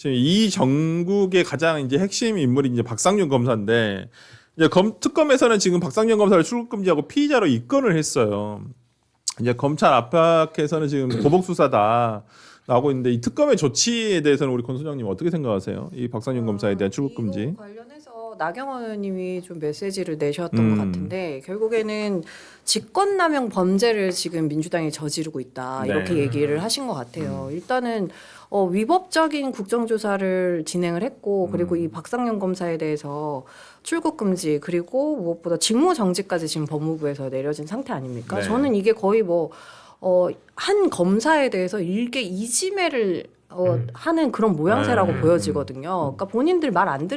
지금 이 정국의 가장 이제 핵심 인물이 이제 박상윤 검사인데 이제 특검에서는 지금 박상윤 검사를 출국 금지하고 피의자로 입건을 했어요. 이제 검찰 압박해서는 지금 보복 수사다 나오고 있는데 이 특검의 조치에 대해서는 우리 권 소장님 어떻게 생각하세요? 이 박상윤 검사에 대한 출국 금지. 이거 관련해서 나경원 의원님이 좀 메시지를 내셨던 것 같은데 결국에는 직권남용 범죄를 지금 민주당이 저지르고 있다 이렇게 네. 얘기를 하신 것 같아요. 일단은 위법적인 국정조사를 진행을 했고 그리고 이 박상윤 검사에 대해서 출국 금지 그리고 무엇보다 직무 정지까지 지금 법무부에서 내려진 상태 아닙니까? 네. 저는 이게 거의 한 검사에 대해서 일개 이지매를 하는 그런 모양새라고 보여지거든요. 그러니까 본인들 말 안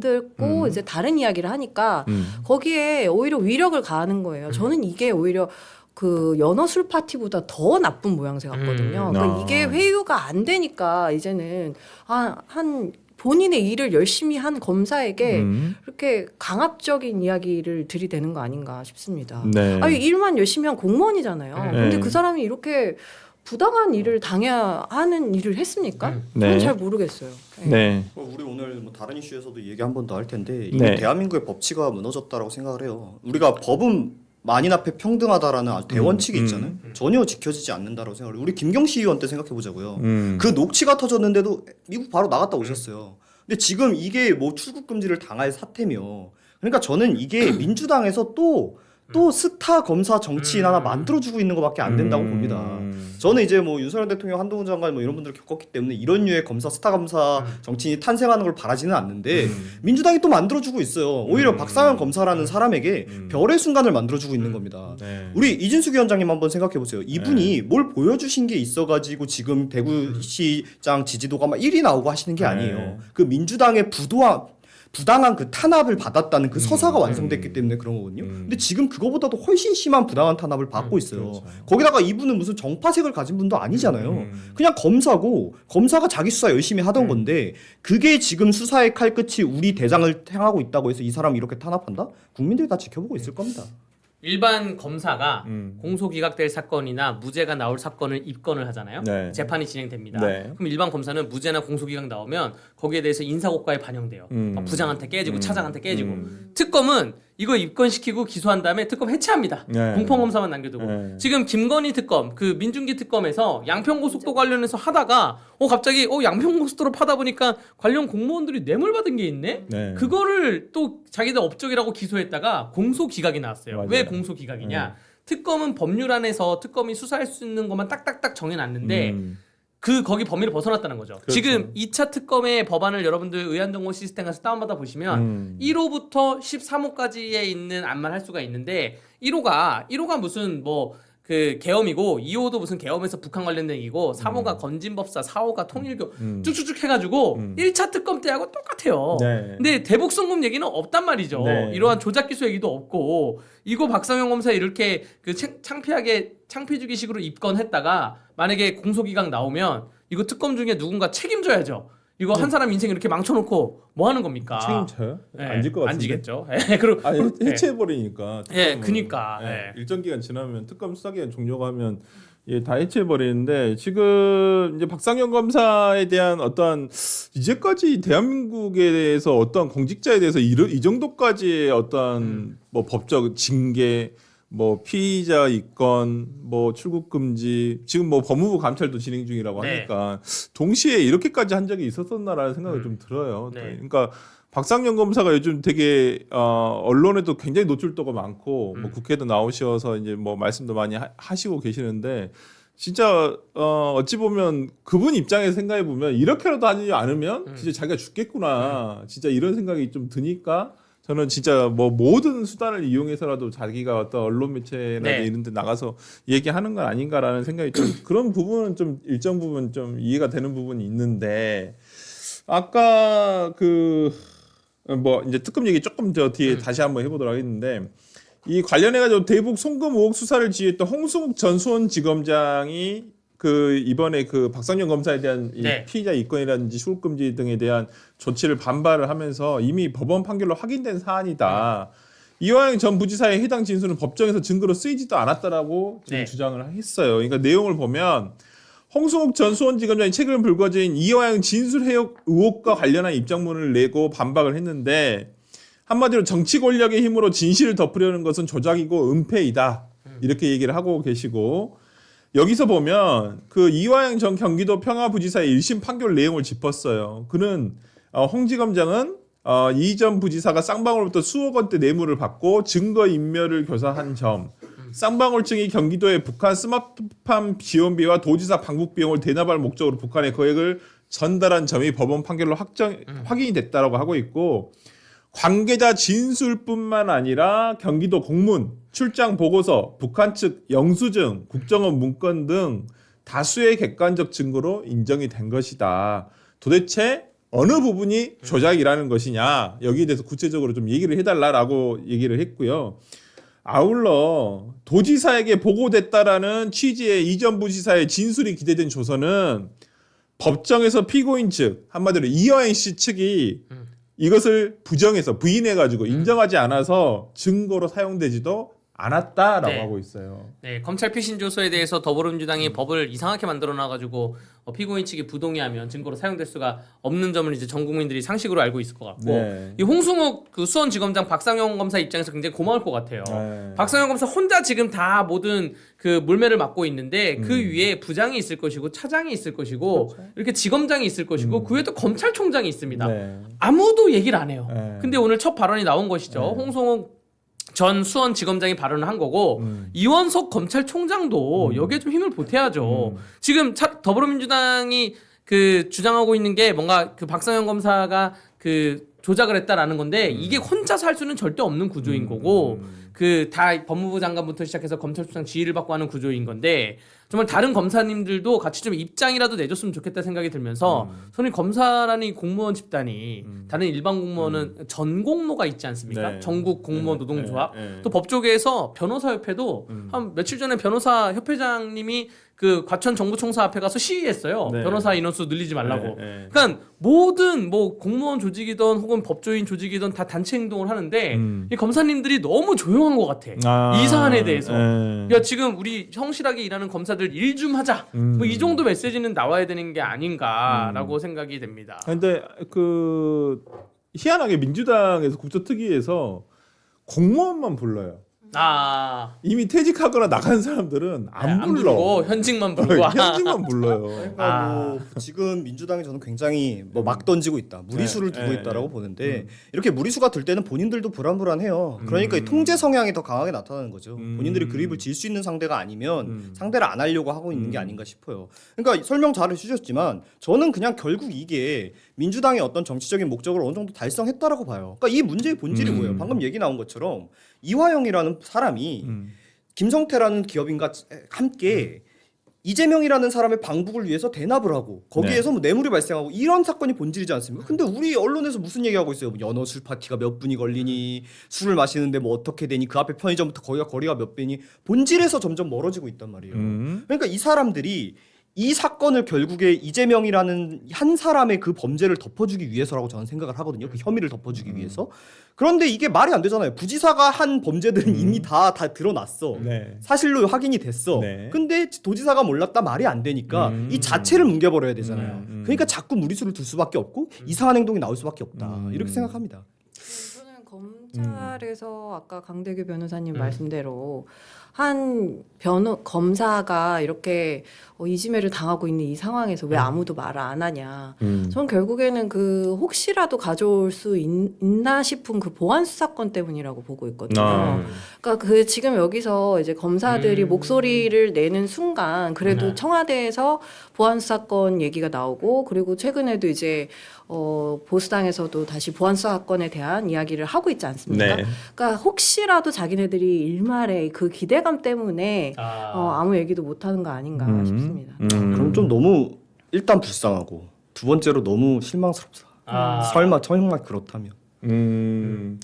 듣고 이제 다른 이야기를 하니까 거기에 오히려 위력을 가하는 거예요. 저는 이게 오히려 그 연어 술 파티보다 더 나쁜 모양새 같거든요. 그러니까 이게 회유가 안 되니까 이제는 한 본인의 일을 열심히 한 검사에게 그렇게 강압적인 이야기를 들이대는 거 아닌가 싶습니다. 네. 아니 일만 열심히 한 공무원이잖아요. 근데 그 사람이 이렇게 부당한 일을 당해야 하는 일을 했습니까? 네. 저는 잘 모르겠어요. 네. 우리 오늘 뭐 다른 이슈에서도 얘기 한 번 더 할 텐데 이미 네. 대한민국의 법치가 무너졌다라고 생각을 해요. 우리가 법은 만인 앞에 평등하다라는 대원칙이 있잖아요. 전혀 지켜지지 않는다라고 생각을 해요. 우리 김경시 의원 때 생각해 보자고요. 그 녹취가 터졌는데도 미국 바로 나갔다 오셨어요. 근데 지금 이게 뭐 출국 금지를 당할 사태며 그러니까 저는 이게 민주당에서 또 스타 검사 정치인 하나 만들어주고 있는 것밖에 안 된다고 봅니다. 저는 이제 뭐 윤석열 대통령, 한동훈 장관 뭐 이런 분들을 겪었기 때문에 이런 류의 검사, 스타 검사 정치인이 탄생하는 걸 바라지는 않는데 민주당이 또 만들어주고 있어요. 오히려 박상현 검사라는 사람에게 별의 순간을 만들어주고 있는 겁니다. 네. 우리 이진숙 위원장님 한번 생각해 보세요. 이분이 뭘 보여주신 게 있어가지고 지금 대구시장 지지도가 막 1위 나오고 하시는 게 아니에요. 그 민주당의 부당한 그 탄압을 받았다는 그 서사가 완성됐기 때문에 그런 거거든요. 근데 지금 그거보다도 훨씬 심한 부당한 탄압을 받고 있어요. 그렇죠. 거기다가 이분은 무슨 정파색을 가진 분도 아니잖아요. 그냥 검사고 검사가 자기 수사 열심히 하던 건데 그게 지금 수사의 칼끝이 우리 대장을 향하고 있다고 해서 이 사람이 이렇게 탄압한다? 국민들이 다 지켜보고 있을 겁니다. 일반 검사가 공소기각될 사건이나 무죄가 나올 사건을 입건을 하잖아요. 네. 재판이 진행됩니다. 네. 그럼 일반 검사는 무죄나 공소기각 나오면 거기에 대해서 인사고과에 반영돼요. 막 부장한테 깨지고 차장한테 깨지고. 특검은 이거 입건시키고 기소한 다음에 특검 해체합니다. 네. 공포검사만 남겨두고. 네. 지금 김건희 특검, 그 민중기 특검에서 양평고속도 관련해서 하다가 갑자기 양평고속도로 파다 보니까 관련 공무원들이 뇌물 받은 게 있네? 네. 그거를 또 자기들 업적이라고 기소했다가 공소기각이 나왔어요. 맞아요. 왜 공소기각이냐? 특검은 법률 안에서 특검이 수사할 수 있는 것만 딱딱딱 정해놨는데 거기 범위를 벗어났다는 거죠. 그렇죠. 지금 2차 특검의 법안을 여러분들 의안정보 시스템 가서 다운받아 보시면 1호부터 13호까지에 있는 안만 할 수가 있는데 1호가 무슨 그 계엄이고 2호도 무슨 계엄에서 북한 관련된 얘기고 3호가 건진법사, 4호가 통일교 쭉쭉쭉 해가지고 1차 특검 때하고 똑같아요. 네. 근데 대북송금 얘기는 없단 말이죠. 네. 이러한 조작 기소 얘기도 없고 이거 박상현 검사 이렇게 그 창피하게 창피주기식으로 입건했다가 만약에 공소기각 나오면 이거 특검 중에 누군가 책임져야죠. 이거 한 사람 인생 이렇게 망쳐놓고 뭐 하는 겁니까? 책임져요? 예, 안 질 것 같은데. 안 지겠죠. 예, 그리고 아니 해체해버리니까. 그니까. 일정 기간 지나면 특검 수사 기간 종료가 하면 다 해체해버리는데 지금 이제 박상현 검사에 대한 어떤 이제까지 대한민국에 대해서 어떤 공직자에 대해서 이 정도까지의 어떤 뭐 법적 징계 뭐 피의자 입건, 뭐 출국 금지, 지금 뭐 법무부 감찰도 진행 중이라고 네. 하니까 동시에 이렇게까지 한 적이 있었었나라는 생각이 좀 들어요. 네. 그러니까 박상현 검사가 요즘 되게 언론에도 굉장히 노출도가 많고 뭐 국회도 나오셔서 이제 뭐 말씀도 많이 하시고 계시는데 진짜 어찌 보면 그분 입장에서 생각해 보면 이렇게라도 하지 않으면 진짜 자기가 죽겠구나. 진짜 이런 생각이 좀 드니까. 저는 진짜 뭐 모든 수단을 이용해서라도 자기가 어떤 언론 매체나 네. 이런 데 나가서 얘기하는 건 아닌가라는 생각이 좀 그런 부분은 좀 일정 부분 좀 이해가 되는 부분이 있는데 아까 그 뭐 이제 특검 얘기 조금 더 뒤에 다시 한번 해보도록 하겠는데 이 관련해가지고 대북 송금 의혹 수사를 지휘했던 홍승욱 전 수원지검장이 그 이번에 그 박상현 검사에 대한 이 네. 피의자 입건이라든지 출국 금지 등에 대한 조치를 반발을 하면서 이미 법원 판결로 확인된 사안이다. 이화영 전 부지사의 해당 진술은 법정에서 증거로 쓰이지도 않았다라고 지금 네. 주장을 했어요. 그러니까 내용을 보면 홍승욱 전 수원지검장이 최근 불거진 이화영 진술 의혹과 관련한 입장문을 내고 반박을 했는데 한마디로 정치 권력의 힘으로 진실을 덮으려는 것은 조작이고 은폐이다. 이렇게 얘기를 하고 계시고 여기서 보면 그 이화영 전 경기도 평화부지사의 1심 판결 내용을 짚었어요. 그는 홍지검장은 이 전 부지사가 쌍방울로부터 수억 원대 뇌물을 받고 증거인멸을 교사한 점, 쌍방울증이 경기도의 북한 스마트팜 지원비와 도지사 방북 비용을 대납할 목적으로 북한에 거액을 전달한 점이 법원 판결로 확인이 됐다라고 하고 있고 관계자 진술뿐만 아니라 경기도 공문, 출장 보고서, 북한 측 영수증, 국정원 문건 등 다수의 객관적 증거로 인정이 된 것이다. 도대체 어느 부분이 조작이라는 것이냐 여기에 대해서 구체적으로 좀 얘기를 해달라라고 얘기를 했고요. 아울러 도지사에게 보고됐다라는 취지의 이전 부지사의 진술이 기대된 조서는 법정에서 피고인 측 한마디로 이화영 씨 측이 이것을 부인해가지고 인정하지 않아서 증거로 사용되지도 않았다라고 네. 하고 있어요. 네, 검찰 피신 조서에 대해서 더불어민주당이 법을 이상하게 만들어 놔가지고 피고인 측이 부동의하면 증거로 사용될 수가 없는 점을 이제 전 국민들이 상식으로 알고 있을 것 같고 네. 이 홍승욱 그 수원지검장 박상영 검사 입장에서 굉장히 고마울 것 같아요. 네. 박상영 검사 혼자 지금 다 모든 그 몰매를 맡고 있는데 그 위에 부장이 있을 것이고 차장이 있을 것이고 그렇죠. 이렇게 지검장이 있을 것이고 그 위에 또 검찰총장이 있습니다. 네. 아무도 얘기를 안 해요. 네. 근데 오늘 첫 발언이 나온 것이죠. 홍성욱 전 수원지검장이 발언을 한 거고 이원석 검찰총장도 여기에 좀 힘을 보태야죠. 지금 더불어민주당이 그 주장하고 있는 게 뭔가 그 박상영 검사가 그 조작을 했다라는 건데 이게 혼자서 할 수는 절대 없는 구조인 거고 그 다 법무부 장관부터 시작해서 검찰총장 지휘를 받고 하는 구조인 건데 정말 다른 검사님들도 같이 좀 입장이라도 내줬으면 좋겠다 생각이 들면서 저는 검사라는 이 공무원 집단이 다른 일반 공무원은 전공로가 있지 않습니까? 네. 전국 공무원 노동조합 네. 또 법조계에서 변호사협회도 한 며칠 전에 변호사 협회장님이 그 과천 정부총사 앞에 가서 시위했어요. 네. 변호사 인원수 늘리지 말라고. 네. 그러니까 모든 뭐 공무원 조직이든 혹은 법조인 조직이든 다 단체 행동을 하는데 이 검사님들이 너무 조용한 것 같아. 이 사안에 대해서. 야 지금 우리 성실하게 일하는 검사들 일 좀 하자. 뭐 이 정도 메시지는 나와야 되는 게 아닌가라고 생각이 됩니다. 근데 그 희한하게 민주당에서 국조특위에서 공무원만 불러요. 아 이미 퇴직하거나 나간 사람들은 안 불러. 부르고 현직만 부르고. 현직만 불러요. 그러니까 뭐 지금 민주당이 저는 굉장히 뭐 막 던지고 있다, 무리수를 두고 있다라고 보는데 이렇게 무리수가 들 때는 본인들도 불안불안해요. 그러니까 이 통제 성향이 더 강하게 나타나는 거죠. 본인들이 그립을 질 수 있는 상대가 아니면 상대를 안 하려고 하고 있는 게 아닌가 싶어요. 그러니까 설명 잘 해주셨지만 저는 그냥 결국 이게 민주당의 어떤 정치적인 목적을 어느 정도 달성했다라고 봐요. 그러니까 이 문제의 본질이 뭐예요? 방금 얘기 나온 것처럼 이화영이라는 사람이 김성태라는 기업인과 함께 이재명이라는 사람의 방북을 위해서 대납을 하고 거기에서 뭐 뇌물이 발생하고 이런 사건이 본질이지 않습니까? 근데 우리 언론에서 무슨 얘기하고 있어요? 뭐 연어 술 파티가 몇 분이 걸리니 술을 마시는데 뭐 어떻게 되니 그 앞에 편의점부터 거리가 몇 배니 본질에서 점점 멀어지고 있단 말이에요. 그러니까 이 사람들이 이 사건을 결국에 이재명이라는 한 사람의 그 범죄를 덮어주기 위해서라고 저는 생각을 하거든요. 그 혐의를 덮어주기 위해서. 그런데 이게 말이 안 되잖아요. 부지사가 한 범죄들은 이미 다 드러났어. 네. 사실로 확인이 됐어. 네. 근데 도지사가 몰랐다 말이 안 되니까 이 자체를 뭉개버려야 되잖아요. 그러니까 자꾸 무리수를 둘 수밖에 없고 이상한 행동이 나올 수밖에 없다. 이렇게 생각합니다. 저는 검찰에서 아까 강대규 변호사님 말씀대로 한 검사가 이렇게 이지매를 당하고 있는 이 상황에서 왜 아무도 말을 안 하냐. 전 결국에는 그 혹시라도 가져올 수 있나 싶은 그 보안 수사권 때문이라고 보고 있거든요. 그러니까 그 지금 여기서 이제 검사들이 목소리를 내는 순간 그래도 청와대에서 보안 수사권 얘기가 나오고 그리고 최근에도 이제 보수당에서도 다시 보안 수사권에 대한 이야기를 하고 있지 않습니까? 네. 그러니까 혹시라도 자기네들이 일말의 그 기대감 때문에 아무 얘기도 못 하는 거 아닌가 싶습니다. 그럼 좀 너무 일단 불쌍하고 두 번째로 너무 실망스럽다. 설마 정말 그렇다면.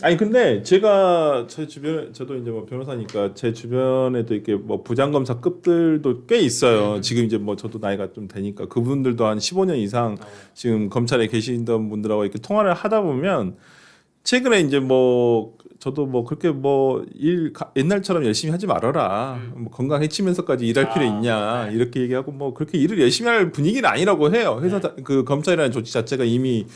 아니 근데 제가 제 주변에 저도 이제 뭐 변호사니까 제 주변에도 이렇게 뭐 부장검사급들도 꽤 있어요. 지금 이제 뭐 저도 나이가 좀 되니까 그분들도 한 15년 이상 지금 검찰에 계시던 분들하고 이렇게 통화를 하다 보면 최근에 이제 뭐 저도 뭐 그렇게 뭐 일 옛날처럼 열심히 하지 말아라. 뭐 건강 해치면서까지 일할 필요 있냐 이렇게 얘기하고 뭐 그렇게 일을 열심히 할 분위기는 아니라고 해요. 회사 그 검찰이라는 조직 자체가 이미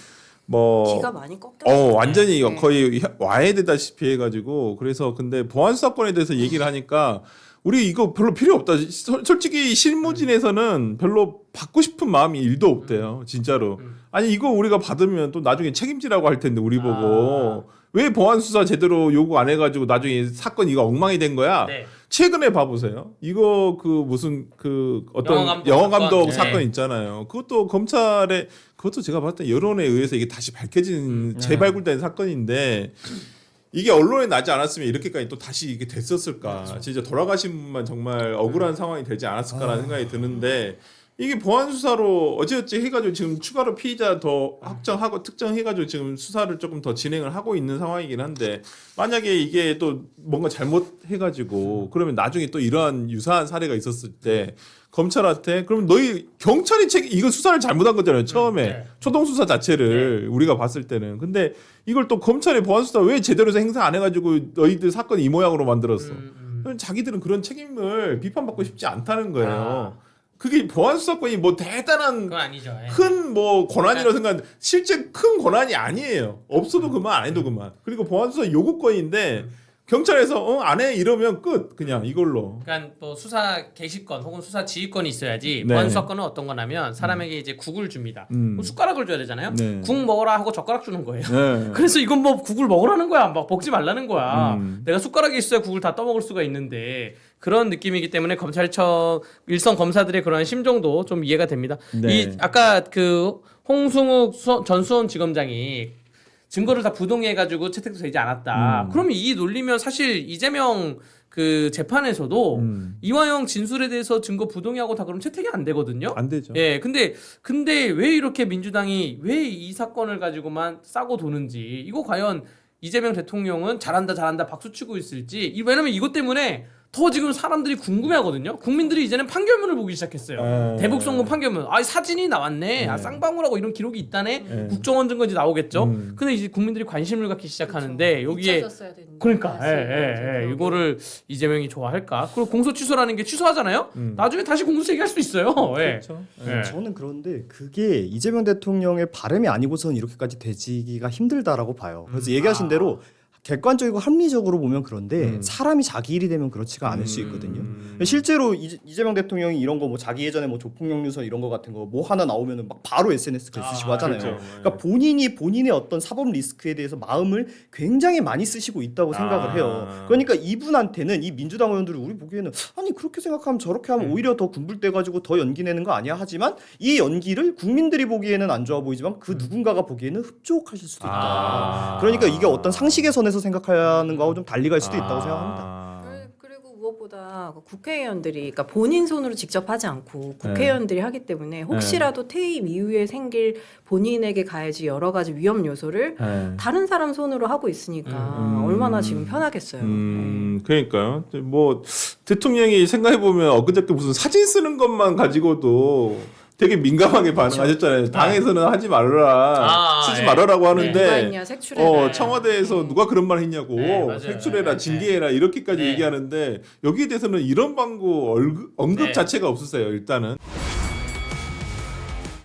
뭐 기가 많이 꺾여. 완전히 네. 거의 와해되다시피 해가지고 그래서 근데 보안 수사권에 대해서 얘기를 하니까 우리 이거 별로 필요 없다. 솔직히 실무진에서는 별로 받고 싶은 마음이 1도 없대요. 진짜로. 아니 이거 우리가 받으면 또 나중에 책임지라고 할 텐데 우리 보고 왜 보안 수사 제대로 요구 안 해가지고 나중에 사건 이거 엉망이 된 거야. 네. 최근에 봐보세요. 이거 그 무슨 그 어떤 영화 감독 사건 네. 있잖아요. 그것도 검찰에 그것도 제가 봤을 때 여론에 의해서 이게 다시 밝혀진 재발굴된 사건인데 이게 언론에 나지 않았으면 이렇게까지 또 다시 이게 됐었을까? 그렇죠. 진짜 돌아가신 분만 정말 억울한 상황이 되지 않았을까라는 생각이 드는데 이게 보안 수사로 어찌어찌 해가지고 지금 추가로 피의자 더 확정하고 특정해가지고 지금 수사를 조금 더 진행을 하고 있는 상황이긴 한데 만약에 이게 또 뭔가 잘못해가지고 그러면 나중에 또 이러한 유사한 사례가 있었을 때 검찰한테 그럼 너희 경찰이 이거 수사를 잘못한 거잖아요 처음에 네. 초동 수사 자체를 우리가 봤을 때는 근데 이걸 또 검찰의 보안 수사 왜 제대로 행사 안 해가지고 너희들 사건 이 모양으로 만들었어? 그럼 자기들은 그런 책임을 비판받고 싶지 않다는 거예요. 그게 보안 수사권이 뭐 대단한 그건 아니죠. 예. 큰 뭐 권한이라고 생각하는데 실제 큰 권한이 아니에요. 없어도 그만 안 해도 그만. 그리고 보안 수사 요구권인데 경찰에서 안 해 이러면 끝 그냥 이걸로. 그러니까 뭐 수사 개시권 혹은 수사 지휘권이 있어야지 네. 보안 수사권은 어떤 거냐면 사람에게 이제 국을 줍니다. 그럼 숟가락을 줘야 되잖아요. 네. 국 먹어라 하고 젓가락 주는 거예요. 네. 그래서 이건 뭐 국을 먹으라는 거야. 막 먹지 말라는 거야. 내가 숟가락이 있어야 국을 다 떠먹을 수가 있는데 그런 느낌이기 때문에 검찰청 일선 검사들의 그런 심정도 좀 이해가 됩니다. 네. 이 아까 그 홍승욱 전 수원지검장이 증거를 다 부동해가지고 채택도 되지 않았다. 그러면 이 논리면 사실 이재명 그 재판에서도 이화영 진술에 대해서 증거 부동의하고 다 그럼 채택이 안 되거든요. 안 되죠. 예, 근데 왜 이렇게 민주당이 왜 이 사건을 가지고만 싸고 도는지 이거 과연 이재명 대통령은 잘한다 박수 치고 있을지 왜냐면 이것 때문에 더 지금 사람들이 궁금해하거든요. 국민들이 이제는 판결문을 보기 시작했어요. 대북 송금 판결문. 아 사진이 나왔네. 아 쌍방울하고 이런 기록이 있다네. 국정원 증거인지 나오겠죠. 근데 이제 국민들이 관심을 갖기 시작하는데 여기에 잊혀졌어야 되는데. 그러니까 사실. 이거를 이재명이 좋아할까? 그리고 공소 취소라는 게 취소하잖아요. 나중에 다시 공소 제기할 수 있어요. 예. 그렇죠. 예. 저는 그런데 그게 이재명 대통령의 바람이 아니고서는 이렇게까지 되지기가 힘들다라고 봐요. 그래서 얘기하신 대로 객관적이고 합리적으로 보면 그런데 사람이 자기 일이 되면 그렇지가 않을 수 있거든요. 실제로 이재명 대통령이 이런 거 뭐 자기 예전에 뭐 조폭력 유서 이런 거 같은 거 뭐 하나 나오면은 막 바로 SNS 글 쓰시고 하잖아요. 그렇죠. 그러니까 본인의 어떤 사법 리스크에 대해서 마음을 굉장히 많이 쓰시고 있다고 생각을 해요. 그러니까 이분한테는 이 민주당 의원들이 우리 보기에는 아니 그렇게 생각하면 저렇게 하면 오히려 더 군불대 가지고 더 연기 내는 거 아니야 하지만 이 연기를 국민들이 보기에는 안 좋아 보이지만 그 누군가가 보기에는 흡족하실 수도 있다. 그러니까 이게 어떤 상식의 선에서 생각하는 거하고 좀 달리 갈 수도 있다고 생각합니다. 그리고 무엇보다 국회의원들이 그러니까 본인 손으로 직접 하지 않고 국회의원들이 하기 때문에 혹시라도 퇴임 이후에 생길 본인에게 가해질 여러 가지 위험 요소를 다른 사람 손으로 하고 있으니까 얼마나 지금 편하겠어요. 그러니까요. 뭐 대통령이 생각해 보면 엊그저께 무슨 사진 쓰는 것만 가지고도 되게 민감하게 반응하셨잖아요. 당에서는 하지 말아라, 쓰지 말아라고 하는데 누가 했냐 색출해라. 청와대에서 누가 그런 말 했냐고 네, 맞아요. 색출해라, 네. 징계해라 이렇게까지 네. 얘기하는데 여기에 대해서는 이런 방구 언급 네. 자체가 없었어요. 일단은.